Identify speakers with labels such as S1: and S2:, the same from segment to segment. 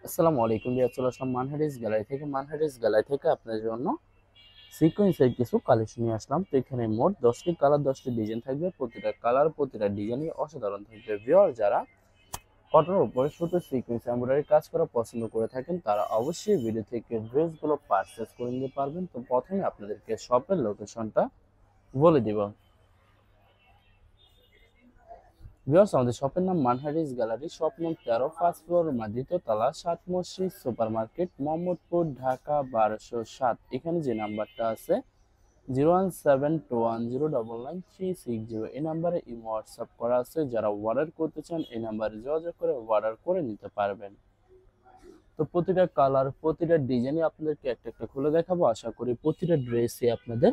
S1: আসসালামু আলাইকুম বিয়ার, চলে আসলাম মানহারিস গ্যালারি থেকে। মানহারিস গ্যালারি থেকে আপনার জন্য সিকোয়েন্সের কিছু কালেকশন নিয়ে আসলাম। তো এখানে মোট 10টি কালার, 10টি ডিজাইন থাকবে। প্রতিটা কালার, প্রতিটা ডিজাইনই অসাধারণ থাকবে। ভিউয়ার যারা কটনের উপরে শুধু সিকোয়েন্স এমব্রয়ডারি কাজ করা পছন্দ করে থাকেন, তারা অবশ্যই ভিডিও থেকে ড্রেসগুলো পারচেস করে নিতে পারবেন। তো প্রথমে আপনাদেরকে শপের লোকেশনটা বলে দিব। ভিউয়ার্স, আমাদের শপের নাম মানহারিস গ্যালারি, শপ নং 13, ফার্স্ট ফ্লোর, দ্বিতীয় তলা, 7 মসজিদ সুপার মার্কেট, মোহাম্মদপুর, ঢাকা 1207। এখানে যে নাম্বারটা আছে 01721099360, এই নাম্বারে ইমো হোয়াটসঅ্যাপ করা আছে। যারা অর্ডার করতে চান এই নাম্বারে যোগাযোগ করে অর্ডার করে নিতে পারবেন। তো প্রতিটা কালার, প্রতিটা ডিজাইনই আপনাদেরকে একটা একটা খুলে দেখাবো। আশা করি প্রতিটা ড্রেসই আপনাদের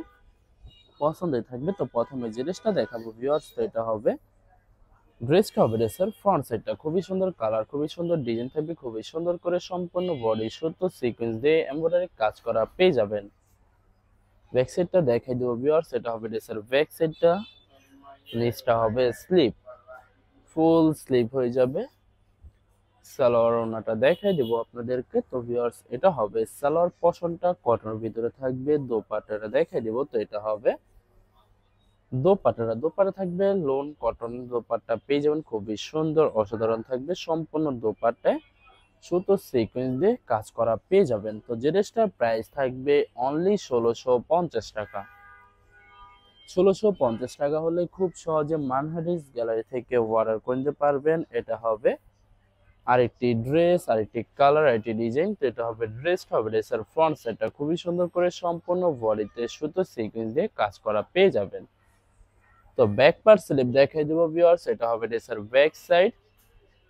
S1: পছন্দের থাকবে। তো প্রথমে যে ড্রেসটা দেখাবো ভিউয়ার্স, তো এটা হবে ড্রেসটা হবে ড্রেসের ফ্রন্ট সাইডটা খুবই সুন্দর, কালার খুবই সুন্দর, ডিজাইন থাকবে খুবই সুন্দর করে, সম্পূর্ণ বডি সুতো সিকোয়েন্স দিয়ে এমব্রয়ডারি কাজ করা পেয়ে যাবেন। ব্যাক সাইডটা দেখাই দেবো ভিউয়ার্স, এটা হবে ড্রেসের ব্যাক সাইডটা। নিচটা হবে স্লিপ, ফুল স্লিপ হয়ে যাবে। সালোয়ার ওনাটা দেখাই দেবো আপনাদেরকে। তো ভিউয়ার্স, এটা হবে সালোয়ার পশনটা কটনের ভিতরে থাকবে। দোপাট্টাটা দেখাই দেবো। তো এটা হবে দোপাট্টা থাকবে লোন কটন দোপাট্টা পেয়ে যাবেন, খুবই সুন্দর অসাধারণ থাকবে। সম্পূর্ণ দোপাট্টায় সুতো সিকোয়েন্স দিয়ে কাজ করা পেয়ে যাবেন। তো যে ড্রেসটার প্রাইস থাকবে অনলি 1650 টাকা। 1650 টাকা হলে খুব সহজে মানহারিস গ্যালারি থেকে অর্ডার করে নিতে পারবেন। এটা হবে আরেকটি ড্রেস, আরেকটি কালার, আরেকটি ডিজাইন। তো এটা হবে ড্রেসটা হবে ড্রেসের ফ্রন্ট সাইডটা খুবই সুন্দর করে সম্পূর্ণ বডিতে সুতো সিকোয়েন্স দিয়ে কাজ করা পেয়ে যাবেন। তো ব্যাক পার্ট স্লিপ দেখাই দেবো ভিউয়ার্স, এটা হবে ড্রেসের ব্যাক সাইড।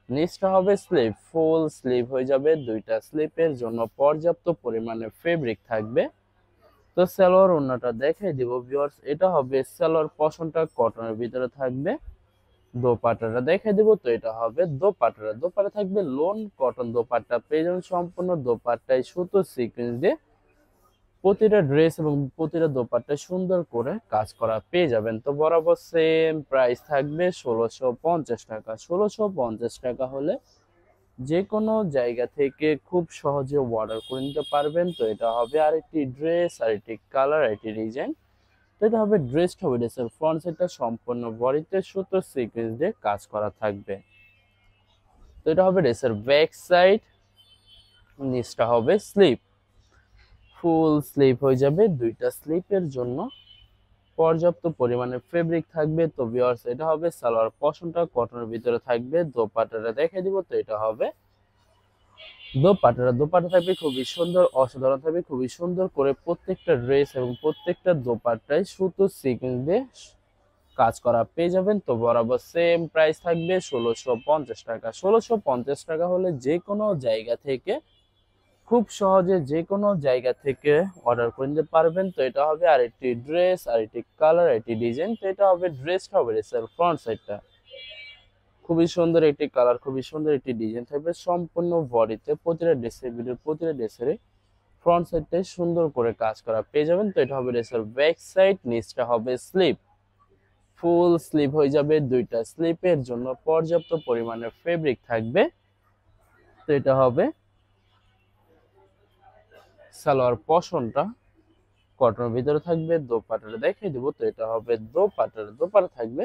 S1: নিচটা হবে স্লিপ, ফুল স্লিপ হয়ে যাবে। দুইটা স্লিপের জন্য পর্যাপ্ত পরিমাণে ফেব্রিক থাকবে। তো সালোয়ার ওড়নাটা দেখাই দিব ভিউয়ার্স, এটা হবে সালোয়ার পশনটা কটনের ভিতরে থাকবে। দোপাট্টাটা দেখাই দিব। তো এটা হবে দোপাট্টা থাকবে লোন কটন দোপাট্টা পেয়ে যাবেন। সম্পূর্ণ দোপাট্টায় সুতো সিকোয়েন্স দিয়ে প্রতিটা ড্রেস এবং প্রতিটা দোপাট্টায় সুন্দর করে কাজ করা পেয়ে যাবেন। তো বরাবর সেম প্রাইস থাকবে 1650 টাকা। 1650 টাকা হলে যে কোনো জায়গা থেকে খুব সহজে অর্ডার করে নিতে পারবেন। তো এটা হবে আরেকটি ড্রেস, আরেকটি কালার, আরেকটি ডিজাইন। তো এটা হবে ড্রেসটা হবে ড্রেসের ফ্রন্ট সাইডটা সম্পূর্ণ বডিতে সুতো সিকোয়েন্স দিয়ে কাজ করা থাকবে। তো এটা হবে ড্রেসের ব্যাক সাইড। নিচটা হবে স্লিপ, ফুল স্লিপ হয়ে যাবে। দুইটা স্লিপের জন্য পর্যাপ্ত পরিমাণে ফেব্রিক থাকবে। তো ভিউয়ার্স, এটা হবে সালোয়ার পশনটা কটনের ভিতরে থাকবে। দোপাট্টাটা দেখাই দিব। তো এটা হবে দোপাট্টা থাকবে খুবই সুন্দর অসাধারণ থাকবে, খুবই সুন্দর করে প্রত্যেকটা ড্রেস এবং প্রত্যেকটা দোপাট্টায় সুতো সিকোয়েন্স দিয়ে কাজ করা পেয়ে যাবেন। তো বরাবর সেম প্রাইস থাকবে 1650 টাকা। 1650 টাকা হলে যে কোনো জায়গা থেকে খুব সহজে যে কোনো জায়গা থেকে অর্ডার করে নিতে পারবেন। তো এটা হবে আরেকটি ড্রেস, আরেকটি কালার, আরেকটি ডিজাইন। তো এটা হবে ড্রেসটা হবে ড্রেসের ফ্রন্ট সাইডটা খুবই সুন্দর একটি কালার, খুবই সুন্দর একটি ডিজাইন থাকবে সম্পূর্ণ বডিতে। প্রতিটা ড্রেসের ভিডিও প্রতিটা ড্রেসের ফ্রন্ট সাইডটাই সুন্দর করে কাজ করা পেয়ে যাবেন। তো এটা হবে ড্রেসের ব্যাক সাইড। নিচটা হবে স্লিপ, ফুল স্লিপ হয়ে যাবে। দুইটা স্লিপের জন্য পর্যাপ্ত পরিমাণে ফেব্রিক থাকবে। তো এটা হবে সালোয়ার পশনটা কটনের ভিতরে থাকবে। দোপাট্টাটা দেখিয়ে দিব। তো এটা হবে দোপাট্টা থাকবে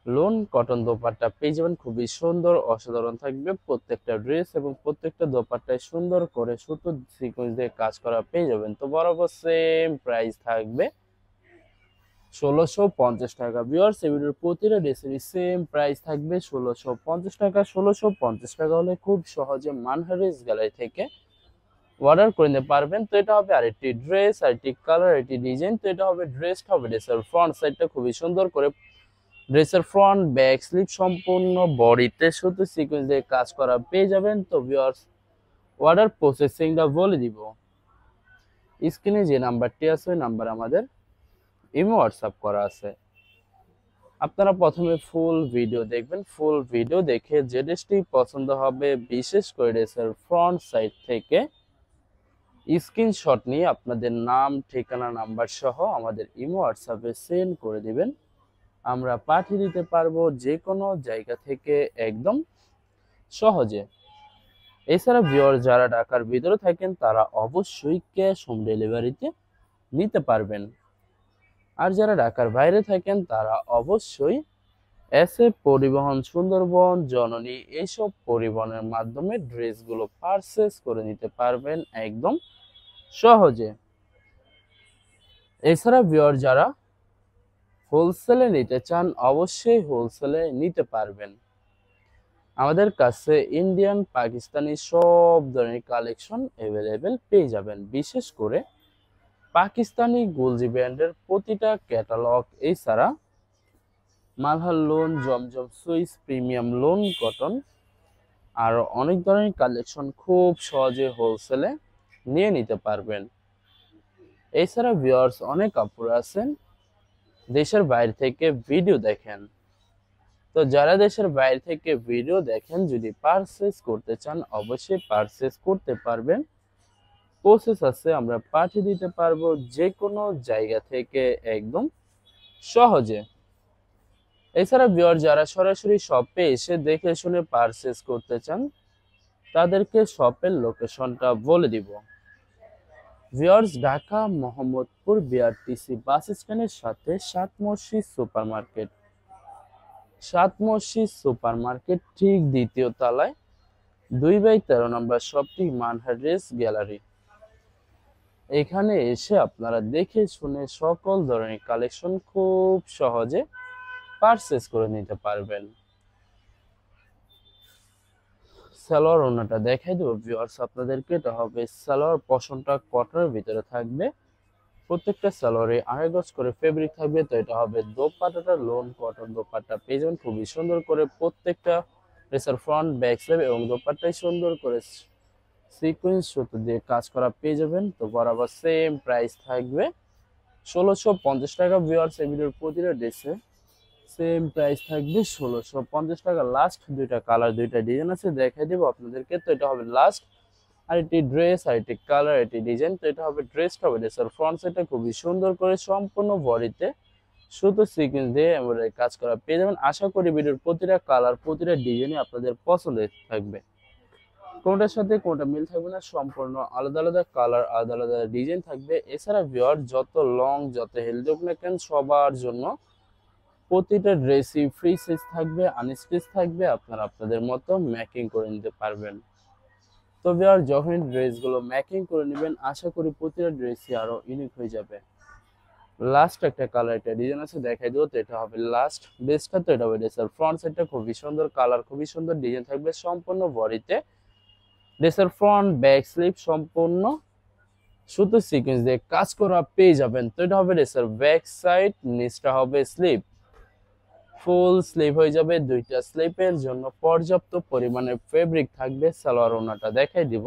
S1: লোন কটন দোপাট্টা পেয়ে যাবেন, খুবই সুন্দর অসাধারণ থাকবে। প্রত্যেকটা ড্রেস এবং প্রত্যেকটা দোপাট্টায় সুন্দর করে সুতো সিকোয়েন্স দিয়ে কাজ করা পেয়ে যাবেন। তো বরাবর সেম প্রাইস থাকবে 1650 টাকা। ভিউয়ার্স, এই ভিডিওর প্রতিটা ড্রেসেরই সেম প্রাইস থাকবে 1650 টাকা। 1650 টাকা হলে খুব সহজে মানহারিস গ্যালারি থেকে অর্ডার করে নিতে পারবেন। তো এটা হবে আরেকটি ড্রেস, আরেকটি কালার, আরেকটি ডিজাইন। তো এটা হবে ড্রেসটা হবে ড্রেসের ফ্রন্ট সাইডটা খুবই সুন্দর করে ড্রেসের ফ্রন্ট ব্যাক স্লিপ সম্পূর্ণ বডিতে শুধু সিকোয়েন্স দিয়ে কাজ করা পেয়ে যাবেন। তো ভিউয়ার্স, অর্ডার প্রসেসিংটা বলে দিব। স্ক্রিনে যে নাম্বারটি আছে ওই নাম্বার আমাদের ইমো হোয়াটসঅ্যাপ করা আছে। আপনারা প্রথমে ফুল ভিডিও দেখবেন। ফুল ভিডিও দেখে যে ড্রেসটি পছন্দ হবে, বিশেষ করে ড্রেসের ফ্রন্ট সাইড থেকে স্ক্রিনশট নিয়ে আপনাদের নাম, ঠিকানা, নাম্বার সহ আমাদের ইমো হোয়াটসঅ্যাপে সেন্ড করে দিবেন। আমরা পাঠিয়ে দিতে পারবো যে কোনো জায়গা থেকে একদম সহজে। এছাড়া ভিউয়ার যারা ঢাকার ভিতরে থাকেন তারা অবশ্যই ক্যাশ হোম ডেলিভারিতে নিতে পারবেন। আর যারা ঢাকার বাইরে থাকেন তারা অবশ্যই এসএফ পরিবহন, সুন্দরবন, জননী এইসব পরিবহনের মাধ্যমে ড্রেসগুলো পারচেস করে নিতে পারবেন একদম সহজে। এছাড়া ভিউয়ার যারা হোলসেলে নিতে চান অবশ্যই হোলসেলে নিতে পারবেন। আমাদের কাছে ইন্ডিয়ান, পাকিস্তানি সব ধরনের কালেকশন অ্যাভেলেবেল পেয়ে যাবেন। বিশেষ করে পাকিস্তানি গুলজি ব্র্যান্ডের প্রতিটা ক্যাটালগ, এছাড়া মালহার লোন, জমজম সুইস, প্রিমিয়াম লোন কটন আর অনেক ধরনের কালেকশন খুব সহজে হোলসেলে নিয়ে নিতে পারবেন। এছাড়া ভিউয়ার্স অনেক আপুরা আছেন দেশের বাইরে থেকে ভিডিও দেখেন। তো যারা দেশের বাইরে থেকে ভিডিও দেখেন যদি পারচেস করতে চান অবশ্যই পারচেস করতে পারবেন। প্রসেস আছে, আমরা পাঠিয়ে দিতে পারবো যে কোনো জায়গা থেকে একদম সহজে। এছাড়া ভিউয়ার যারা সরাসরি শপে এসে দেখে শুনে পারচেস করতে চান তাদেরকে শপের লোকেশনটা বলে দিব। ভিউয়ার্স ঢাকা মোহাম্মদপুর বিআরটিসি বাস স্ট্যান্ডের সাথে সাত মসজিদ সুপারমার্কেট, সাত মসজিদ সুপারমার্কেট ঠিক দ্বিতীয় তলায় 2/13 নম্বর শপটি মানহার ড্রেস গ্যালারি। এখানে এসে আপনারা দেখে শুনে সকল ধরনের কালেকশন খুব সহজে পারচেস করে নিতে পারবেন। সালোয়ার ওড়নাটা দেখাই দেবো ভিউয়ার্স আপনাদেরকে। এটা হবে সালোয়ার পশনটা কটনের ভিতরে থাকবে, প্রত্যেকটা সালোয়ারে 2.5 গজ করে ফেব্রিক থাকবে। তো এটা হবে দোপাট্টাটা লোন কটন দোপাট্টা পেয়ে যাবেন খুবই সুন্দর করে, প্রত্যেকটা ড্রেসের ফ্রন্ট ব্যাক স্লিভ এবং দোপাট্টায় সুন্দর করে সিকোয়েন্স সুতো দিয়ে কাজ করা পেয়ে যাবেন। তো বরাবর সেম প্রাইস থাকবে 1650 টাকা। ভিউয়ার্স এই ভিডিওর প্রতিটা ড্রেসে সেম প্রাইস থাকবে 1650 টাকা। লাস্ট দুইটা কালার দুইটা ডিজাইন আছে দেখাই দেবো আপনাদেরকে। তো এটা হবে লাস্ট আরেকটি ড্রেস, আরেকটি কালার, আরেকটি ডিজাইন। তো এটা হবে ড্রেসটা হবে ড্রেসের ফ্রন্ট সাইডটা খুবই সুন্দর করে সম্পূর্ণ বডিতে সুতো সিকোয়েন্স দিয়ে এমব্রয়ডারি কাজ করা পেয়ে যাবেন। আশা করি ভিডিওর প্রতিটা কালার প্রতিটা ডিজাইনই আপনাদের পছন্দের থাকবে, কোনটার সাথে কোনটা মিল থাকবে না, সম্পূর্ণ আলাদা আলাদা কালার আলাদা আলাদা ডিজাইন থাকবে। এছাড়া ভিউয়ার যত লং যত হেলদি হোক না কেন সবার জন্য প্রতিটা ড্রেসই ফ্রি সাইজ থাকবে, আনস্টিচ থাকবে, আপনারা আপনাদের মতো মেকিং করে নিতে পারবেন। তো ভিউয়ার যখন ড্রেসগুলো মেকিং করে নেবেন আশা করি প্রতিটা ড্রেসই আরো ইউনিক হয়ে যাবে। লাস্ট একটা কালার একটা ডিজাইন আছে দেখাই দেবো। তো এটা হবে লাস্ট ড্রেসটা। তো এটা হবে ড্রেসের ফ্রন্ট সাইডটা খুবই সুন্দর কালার, খুবই সুন্দর ডিজাইন থাকবে সম্পূর্ণ বডিতে। ড্রেসের ফ্রন্ট ব্যাক স্লিভ সম্পূর্ণ সুতো সিকোয়েন্স দিয়ে কাজ করা পেয়ে যাবেন। তো এটা হবে ড্রেসের ব্যাক সাইড, নিচটা হবে স্লিভ, ফুল স্লিভ হয়ে যাবে। দুইটা স্লিপের জন্য পর্যাপ্ত পরিমাণে ফেব্রিক থাকবে। সালোয়ার ওড়নাটা দেখাই দিব।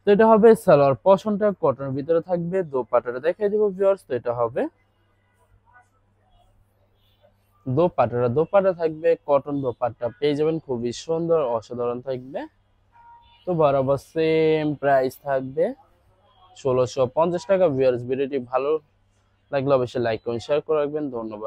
S1: তো এটা হবে সালোয়ার পশনটা কটনের ভিতরে থাকবে, দোপাট্টাটা দেখাই দিব ভিউয়ার্স। তো এটা হবে দোপাট্টা থাকবে কটন দোপাট্টা পেয়ে যাবেন খুবই সুন্দর অসাধারণ থাকবে। তো বরাবর সেম প্রাইস থাকবে 1650 টাকা। ভিউয়ার্স ভিডিওটি ভালো লাগলে অবশ্যই লাইক কমেন্ট শেয়ার করে রাখবেন। ধন্যবাদ।